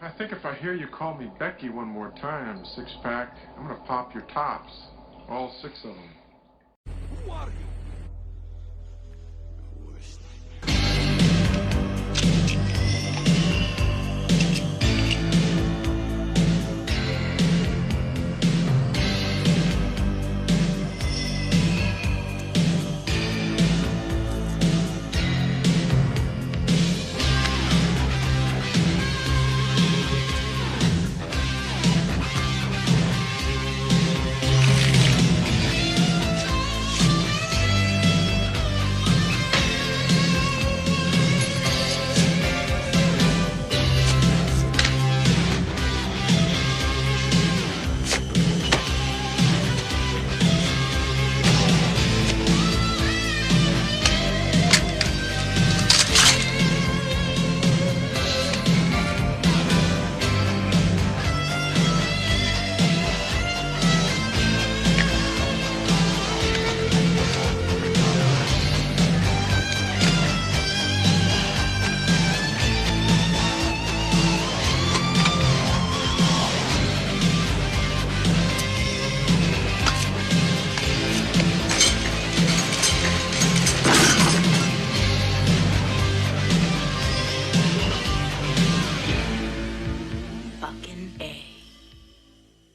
I think if I hear you call me Becky one more time, six-pack, I'm gonna pop your tops. All six of them. Who are you?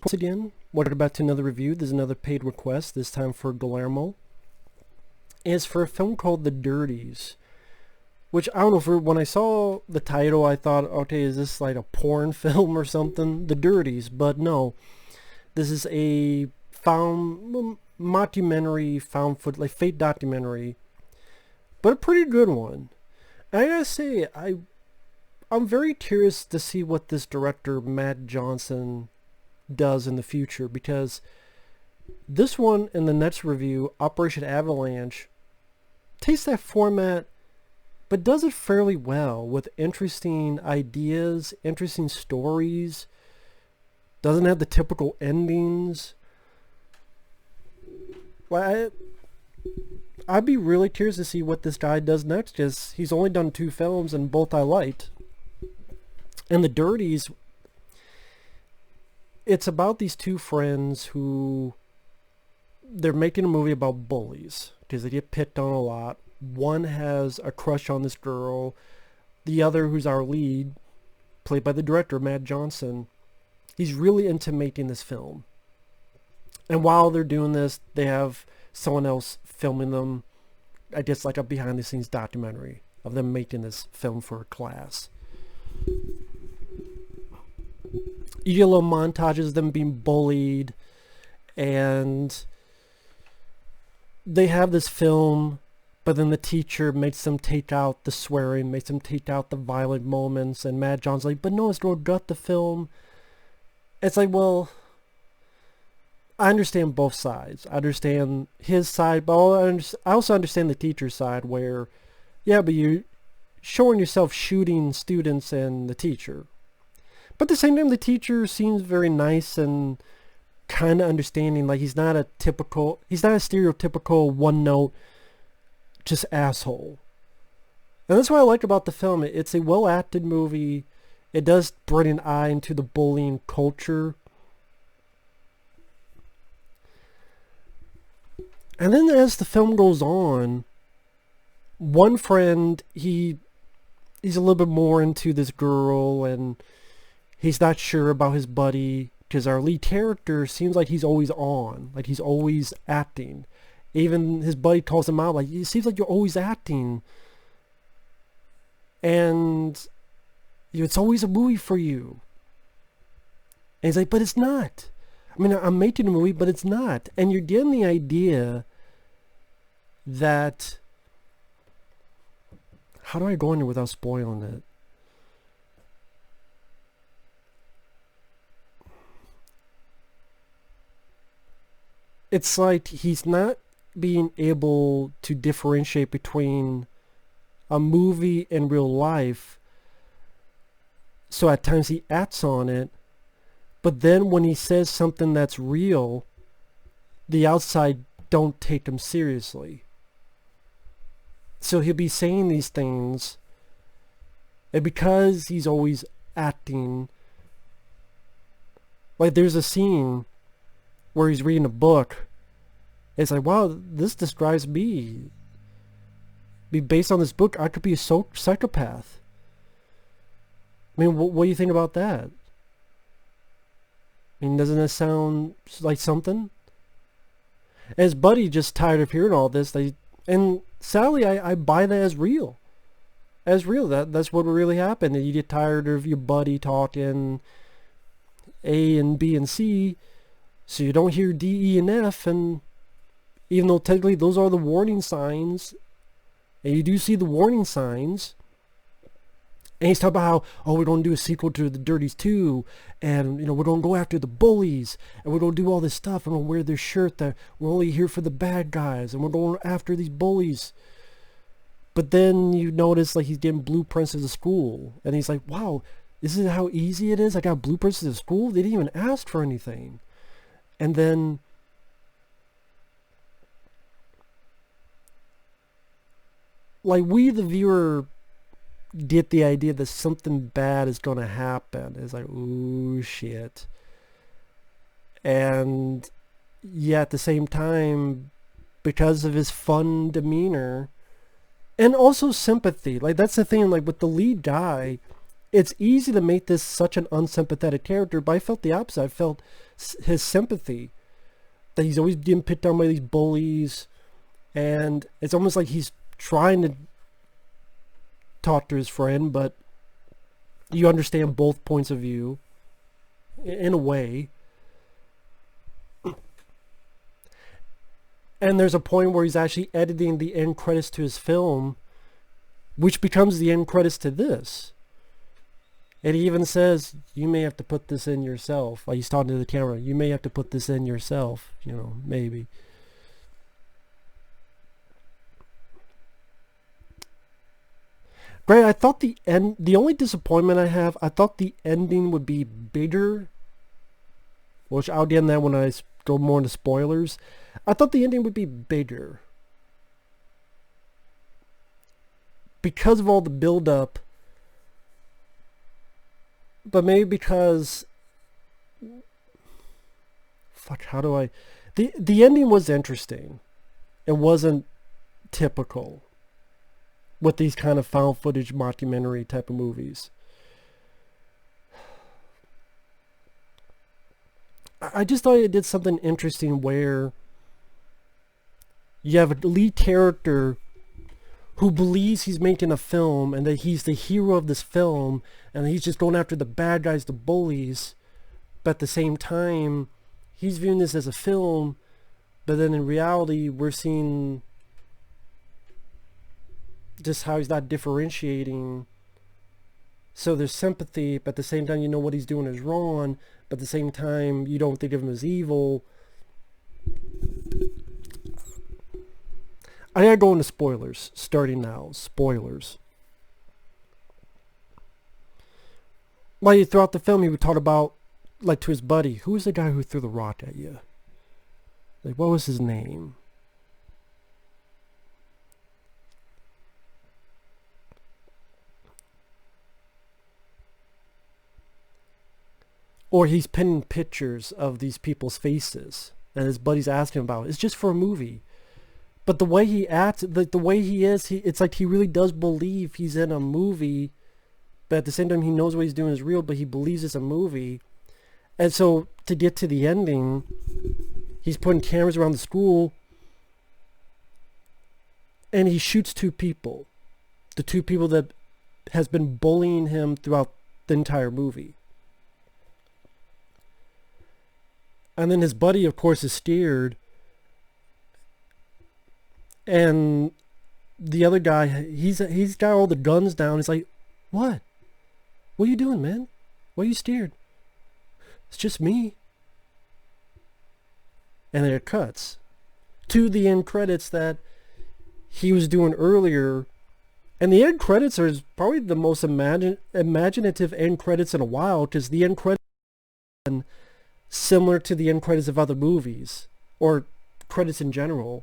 Once again, welcome back to another review. There's another paid request, this time for Guillermo. It's for a film called The Dirties, which I don't know, when I saw the title I thought, okay, is this like a porn film or something? The Dirties, but no. This is a mockumentary, found footage, like fake documentary, but a pretty good one. And I gotta say, I'm very curious to see what this director, Matt Johnson, does in the future, because this one and the next review, Operation Avalanche, takes that format but does it fairly well with interesting ideas, interesting stories, doesn't have the typical endings. Well, I'd be really curious to see what this guy does next, because he's only done 2 films and both I liked. And The Dirties, it's about these 2 friends who, they're making a movie about bullies because they get picked on a lot. One has a crush on this girl. The other, who's our lead, played by the director, Matt Johnson, he's really into making this film. And while they're doing this, they have someone else filming them, I guess like a behind the scenes documentary of them making this film for a class. You get little montages of them being bullied, and they have this film, but then the teacher makes them take out the swearing, makes them take out the violent moments, and Matt John's like, but no, it's going to gut the film. It's like, well, I understand both sides. I understand his side, but I also understand the teacher's side where, yeah, but you're showing yourself shooting students and the teacher. But at the same time, the teacher seems very nice and kind of understanding. Like, he's not a stereotypical one-note, just asshole. And that's what I like about the film. It's a well-acted movie. It does bring an eye into the bullying culture. And then as the film goes on, one friend, he's a little bit more into this girl, and he's not sure about his buddy, because our lead character seems like he's always on, like he's always acting. Even his buddy calls him out, like, it seems like you're always acting. And it's always a movie for you. And he's like, but it's not. I mean, I'm making a movie, but it's not. And you're getting the idea that, how do I go into without spoiling it? It's like he's not being able to differentiate between a movie and real life. So at times he acts on it, but then when he says something that's real, the outside don't take him seriously. So he'll be saying these things, and because he's always acting, Like there's a scene where he's reading a book. It's like, wow, this describes me. Be based on this book, I could be a psychopath. I mean, what do you think about that? I mean, doesn't that sound like something? And his buddy just tired of hearing all this. And sadly, I buy that as real. As real. That's what really happened. You get tired of your buddy talking A and B and C, so you don't hear D, E, and F. And even though technically those are the warning signs, and you do see the warning signs, and he's talking about how, oh, we're going to do a sequel to the Dirties 2, and, you know, we're going to go after the bullies, and we're going to do all this stuff, and we're going to wear this shirt that we're only here for the bad guys, and we're going after these bullies. But then you notice, like, he's getting blueprints to the school, and he's like, wow, this is how easy it is? I got blueprints to the school? They didn't even ask for anything. And then like, we the viewer get the idea that something bad is going to happen. It's like, ooh, shit. And yet at the same time, because of his fun demeanor and also sympathy, like that's the thing, like with the lead guy, it's easy to make this such an unsympathetic character, but I felt the opposite. I felt his sympathy, that he's always getting picked on by these bullies, and it's almost like he's trying to talk to his friend, but you understand both points of view in a way. And there's a point where he's actually editing the end credits to his film, which becomes the end credits to this. And he even says, you may have to put this in yourself. Like he's talking to the camera, you may have to put this in yourself, you know, maybe. Great, I thought the only disappointment I have, I thought the ending would be bigger, which I'll get in that when I go more into spoilers. I thought the ending would be bigger because of all the build-up, but maybe because, the ending was interesting. It wasn't typical with these kind of found footage mockumentary type of movies. I just thought it did something interesting where you have a lead character who believes he's making a film and that he's the hero of this film and he's just going after the bad guys, the bullies, but at the same time he's viewing this as a film, but then in reality we're seeing just how he's not differentiating. So there's sympathy, but at the same time you know what he's doing is wrong, but at the same time you don't think of him as evil. I gotta go into spoilers starting now. Spoilers. Like throughout the film he would talk about, like to his buddy, who was the guy who threw the rock at you? Like what was his name? Or he's pinning pictures of these people's faces and his buddy's asking him about it. It's just for a movie. But the way he acts, the way he is, it's like he really does believe he's in a movie, but at the same time he knows what he's doing is real, but he believes it's a movie. And so to get to the ending, he's putting cameras around the school and he shoots two people. The two people that has been bullying him throughout the entire movie. And then his buddy, of course, is scared. And the other guy, he's got all the guns down. He's like, what? What are you doing, man? Why are you scared? It's just me. And then it cuts to the end credits that he was doing earlier. And the end credits are probably the most imaginative end credits in a while, because the end credits are similar to the end credits of other movies, or credits in general.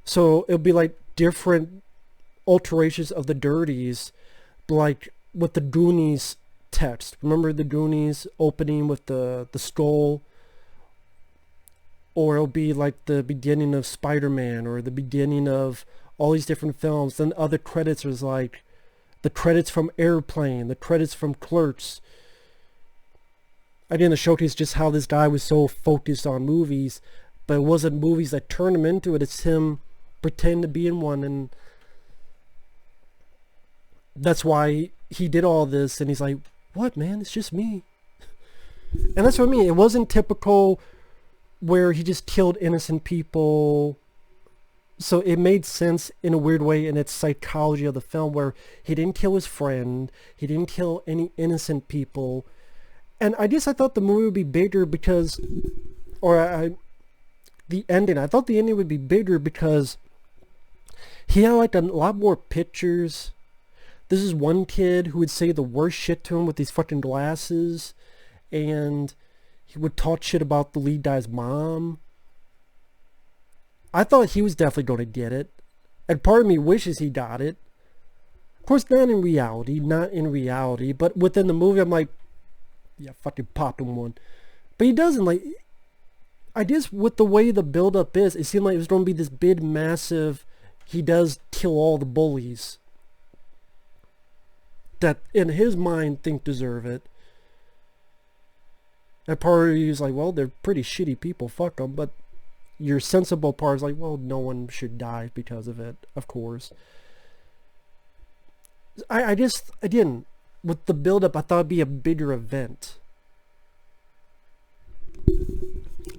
So it'll be like different alterations of the Dirties, like with the Goonies text. Remember the Goonies opening with the skull? Or it'll be like the beginning of Spider-Man or the beginning of all these different films. Then other credits is like the credits from Airplane, the credits from Clerks. Again, to showcase just how this guy was so focused on movies, but it wasn't movies that turned him into it. It's him pretending to be in one, and that's why he did all this. And he's like, "What, man? It's just me." And that's what I mean. It wasn't typical where he just killed innocent people. So it made sense in a weird way in its psychology of the film, where he didn't kill his friend, he didn't kill any innocent people. And I thought the movie would be bigger because, the ending, I thought the ending would be bigger because he had like a lot more pictures. This is one kid who would say the worst shit to him with these fucking glasses, and he would talk shit about the lead guy's mom. I thought he was definitely going to get it, and part of me wishes he got it. Of course, not in reality, but within the movie, I'm like, yeah, fucking pop him one. But he doesn't. Like, I guess with the way the build-up is, it seemed like it was going to be this big, massive, he does kill all the bullies that, in his mind, think deserve it. And part of you is like, well, they're pretty shitty people, fuck them. But your sensible part is like, well, no one should die because of it, of course. I just, again, with the build-up, I thought it'd be a bigger event.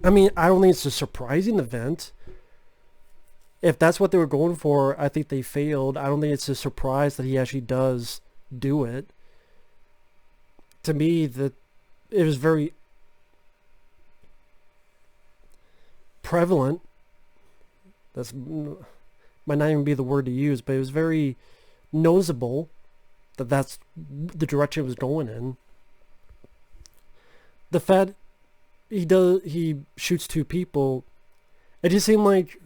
I mean, I don't think it's a surprising event. If that's what they were going for, I think they failed. I don't think it's a surprise that he actually does do it. To me, it was very prevalent. That's might not even be the word to use, but it was very noticeable that that's the direction it was going in. The fact he shoots two people, it just seemed like,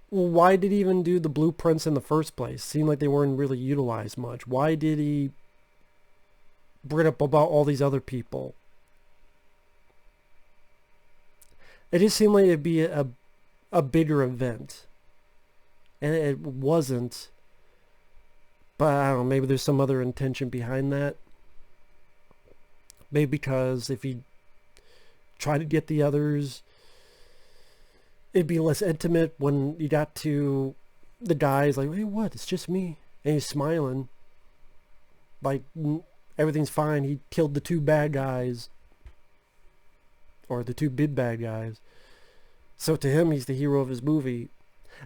well, why did he even do the blueprints in the first place? It seemed like they weren't really utilized much. Why did he bring up about all these other people? It just seemed like it'd be a bigger event. And it wasn't. But I don't know, maybe there's some other intention behind that. Maybe because if he tried to get the others, it'd be less intimate when you got to the guys like, hey, what? It's just me. And he's smiling. Like, everything's fine. He killed the two bad guys. Or the two big bad guys. So to him, he's the hero of his movie.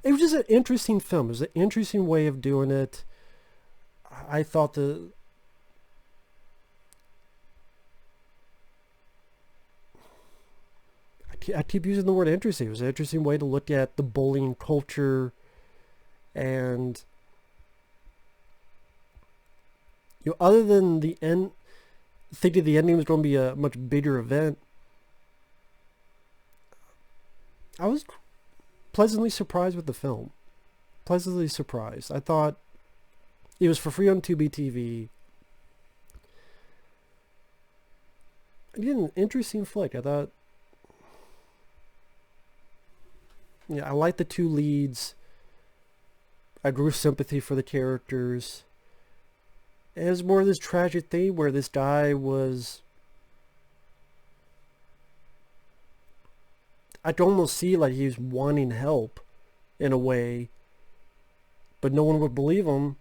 It was just an interesting film. It was an interesting way of doing it. I thought I keep using the word interesting. It was an interesting way to look at the bullying culture, and other than the end, thinking the ending was going to be a much bigger event, I was pleasantly surprised with the film. Pleasantly surprised. I thought it was for free on Tubi TV. Again, an interesting flick. I thought, I liked the two leads. I grew sympathy for the characters. And it was more of this tragic thing where this guy was, I could almost see like he was wanting help in a way, but no one would believe him,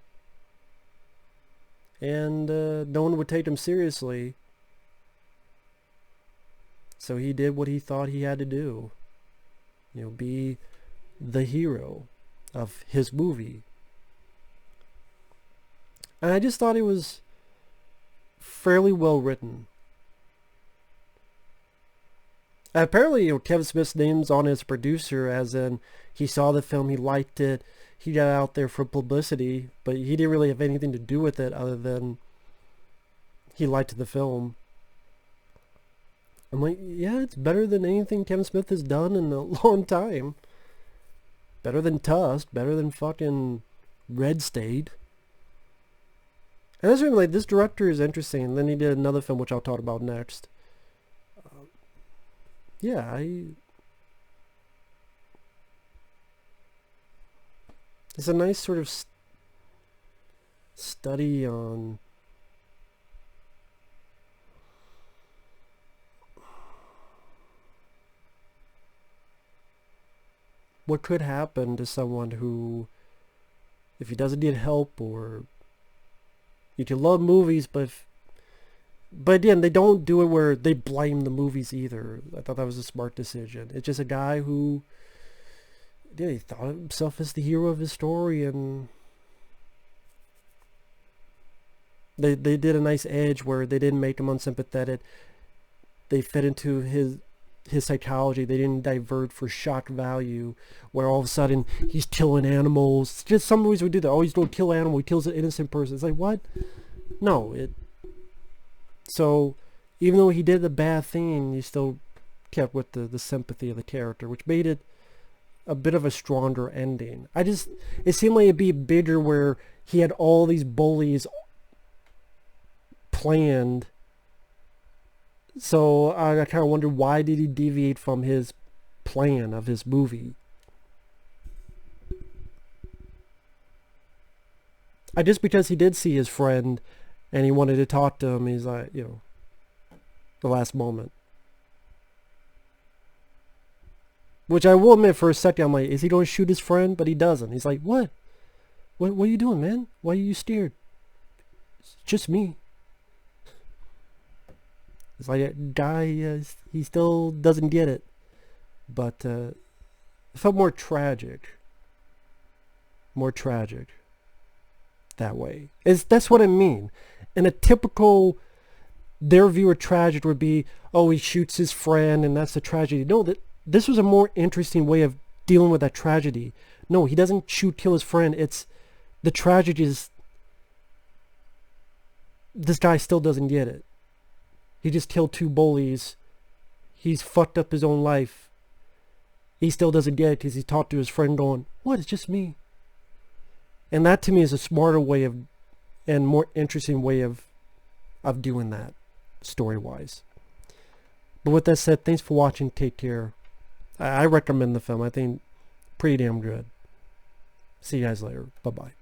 and no one would take him seriously. So he did what he thought he had to do, be the hero of his movie. And I just thought it was fairly well written. Apparently, Kevin Smith's name's on as producer, as in he saw the film, he liked it, he got out there for publicity, but he didn't really have anything to do with it other than he liked the film. I'm like, yeah, it's better than anything Kevin Smith has done in a long time. Better than Tusk, better than fucking Red State. And that's really like, this director is interesting. And then he did another film which I'll talk about next. Yeah, it's a nice sort of study on what could happen to someone who, if he doesn't need help, or you can love movies, but again, they don't do it where they blame the movies either. I thought that was a smart decision. It's just a guy who, yeah, he thought of himself as the hero of his story, and they did a nice edge where they didn't make him unsympathetic. They fit into his psychology. They didn't divert for shock value, where all of a sudden he's killing animals. Just some movies would do that. Oh, he's going to kill an animal. He kills an innocent person. It's like, what? No, so even though he did the bad thing, he still kept with the sympathy of the character, which made it a bit of a stronger ending. It seemed like it'd be bigger where he had all these bullies planned. So I kind of wondered, why did he deviate from his plan of his movie? I just because he did see his friend and he wanted to talk to him, he's like, the last moment. Which I will admit, for a second, I'm like, is he going to shoot his friend? But he doesn't. He's like, what? What are you doing, man? Why are you scared? It's just me. It's like a guy, he still doesn't get it. But it felt more tragic. More tragic. That way. That's what I mean. In a typical, their view of tragic would be, oh, he shoots his friend and that's a tragedy. No, this was a more interesting way of dealing with that tragedy. No, he doesn't kill his friend. It's the tragedy is this guy still doesn't get it. He just killed 2 bullies. He's fucked up his own life. He still doesn't get it because he's talked to his friend going, what, it's just me. And that to me is a smarter way of, and more interesting way of doing that, story-wise. But with that said, thanks for watching. Take care. I recommend the film. I think pretty damn good. See you guys later. Bye-bye.